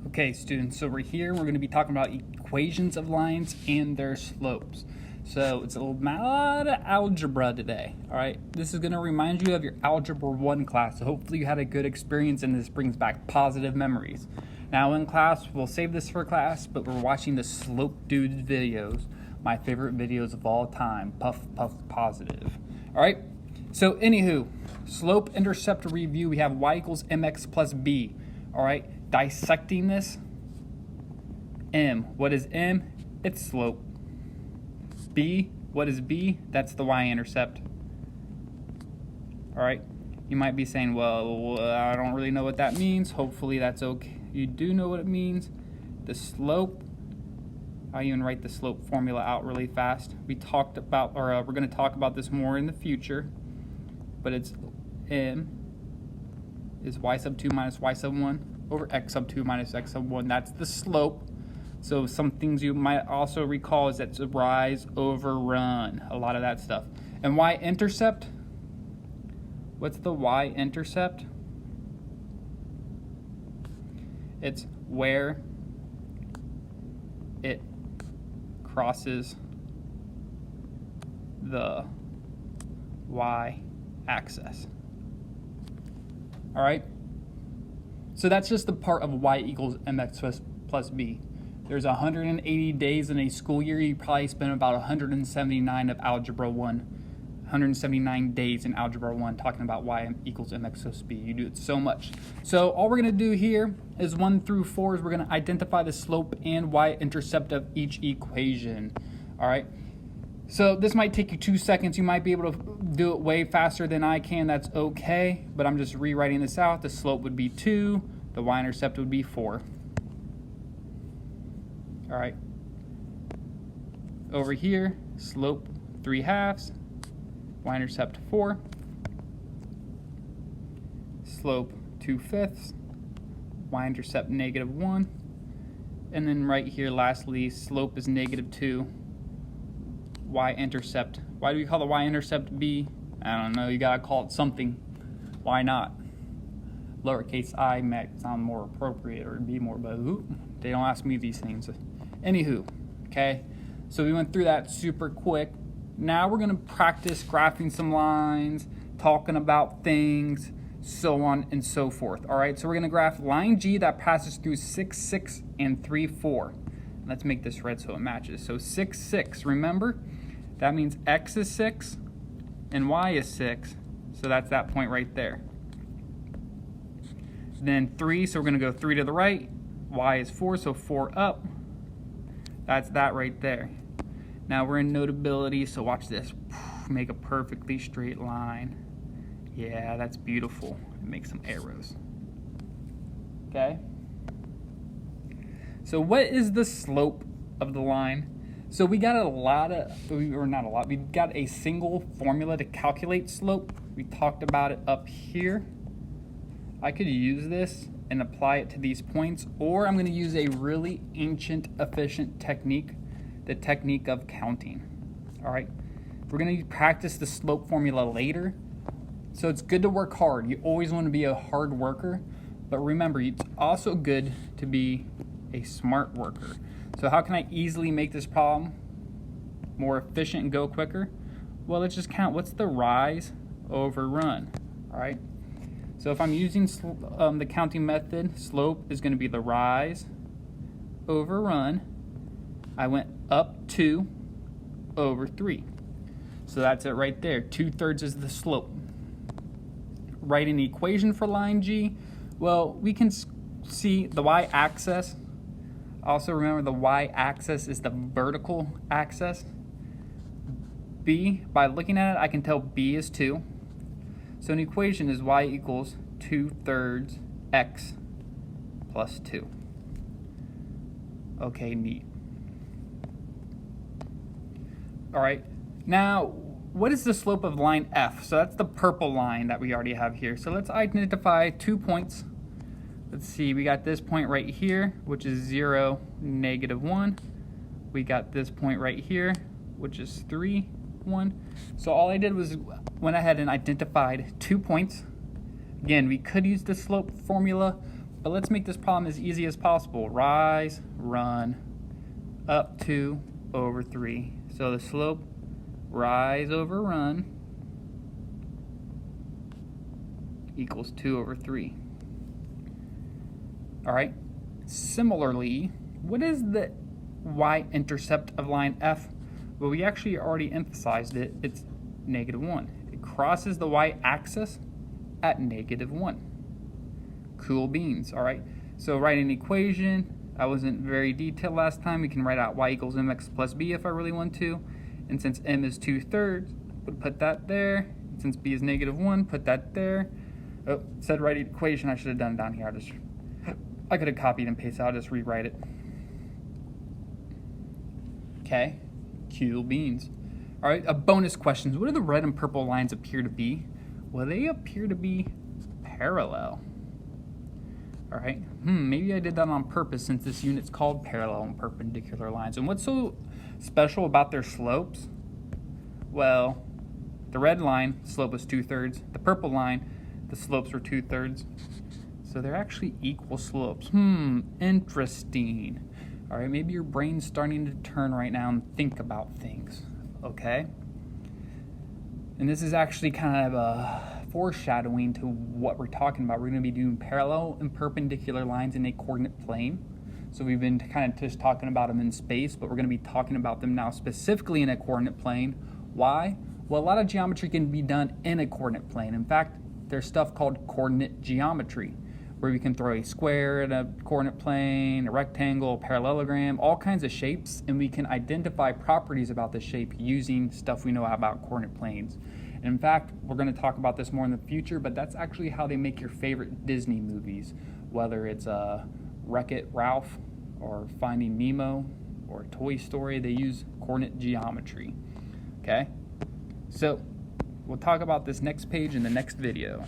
Okay, students, so we're going to be talking about equations of lines and their slopes. So it's a lot of algebra today, all right? This is going to remind you of your Algebra 1 class, so hopefully you had a good experience and this brings back positive memories. Now in class, we'll save this for class, but we're watching the Slope Dudes videos, my favorite videos of all time, puff, puff, positive, all right? So anywho, slope-intercept review, we have y equals mx plus b, all right? Dissecting this, m. What is m? It's slope. B, what is b? That's the y-intercept. All right. You might be saying, well, I don't really know what that means. Hopefully that's okay. You do know what it means. The slope, I'll even write the slope formula out really fast. We talked about, or we're going to talk about this more in the future, but it's m is y sub 2 minus y sub 1 over x sub 2 minus x sub 1. That's the slope. So some things you might also recall is that's a rise over run, a lot of that stuff. And y-intercept, what's the y-intercept? It's where it crosses the y-axis. All right? So that's just the part of y equals mx plus b. There's 180 days in a school year. You probably spend about 179 of Algebra 1, 179 days in Algebra 1 talking about y equals mx plus b. You do it so much. So all we're going to do here is 1 through 4 is we're going to identify the slope and y-intercept of each equation. All right? So this might take you 2 seconds. You might be able to do it way faster than I can. That's okay. But I'm just rewriting this out. The slope would be 2. The y-intercept would be 4. All right. Over here, slope 3/2. Y-intercept 4. Slope 2/5. Y-intercept -1. And then right here, lastly, slope is -2. Y-intercept. Why do we call the y-intercept b? I don't know. You gotta call it something. Why not? Lowercase I might sound more appropriate or be more, but they don't ask me these things. Anywho, okay. So we went through that super quick. Now we're gonna practice graphing some lines, talking about things, so on and so forth. All right. So we're gonna graph line G that passes through 6, 6, and 3, 4. Let's make this red so it matches. So 6, 6. Remember? That means x is 6 and y is 6. So that's that point right there. Then 3, so we're going to go 3 to the right. Y is 4, so 4 up. That's that right there. Now we're in notability, so watch this. Make a perfectly straight line. Yeah, that's beautiful. Make some arrows. Okay? So what is the slope of the line? So we got we got a single formula to calculate slope. We talked about it up here. I could use this and apply it to these points, or I'm going to use a really ancient, efficient technique, the technique of counting. All right, we're going to practice the slope formula later. So it's good to work hard. You always want to be a hard worker, but remember, it's also good to be a smart worker. So how can I easily make this problem more efficient and go quicker? Well, let's just count. What's the rise over run? All right. So if I'm using the counting method, slope is going to be the rise over run. I went up 2 over 3. So that's it right there. 2/3 is the slope. Write an equation for line G. Well, we can see the y-axis. Also remember the y-axis is the vertical axis. B, by looking at it, I can tell B is 2. So an equation is y equals 2/3 x plus 2. Okay, neat. All right, now what is the slope of line F? So that's the purple line that we already have here. So let's identify 2 points. Let's see, we got this point right here, which is 0, -1. We got this point right here, which is 3, 1. So all I did was went ahead and identified 2 points. Again, we could use the slope formula, But let's make this problem as easy as possible. Rise, run, up 2 over 3. So the slope, rise over run, equals 2 over 3. All right. Similarly, what is the y-intercept of line F? Well, we actually already emphasized it. It's -1. It crosses the y-axis at -1. Cool beans, all right? So write an equation. I wasn't very detailed last time. We can write out y equals mx plus b if I really want to. And since m is 2/3, would put that there. Since b is -1, put that there. Oh, it said write equation. I should have done it down here. I could have copied and pasted. I'll just rewrite it. Okay, cool beans. All right, a bonus questions. What do the red and purple lines appear to be? Well, they appear to be parallel. All right, maybe I did that on purpose since this unit's called parallel and perpendicular lines. And what's so special about their slopes? Well, the red line, slope was 2/3. The purple line, the slopes were 2/3. So they're actually equal slopes. Interesting. All right, maybe your brain's starting to turn right now and think about things, okay? And this is actually kind of a foreshadowing to what we're talking about. We're going to be doing parallel and perpendicular lines in a coordinate plane. So we've been kind of just talking about them in space, but we're going to be talking about them now specifically in a coordinate plane. Why? Well, a lot of geometry can be done in a coordinate plane. In fact, there's stuff called coordinate geometry, where we can throw a square in a coordinate plane, a rectangle, a parallelogram, all kinds of shapes, and we can identify properties about the shape using stuff we know about coordinate planes. And in fact, we're going to talk about this more in the future, but that's actually how they make your favorite Disney movies, whether it's Wreck-It Ralph or Finding Nemo or Toy Story. They use coordinate geometry. Okay? So we'll talk about this next page in the next video.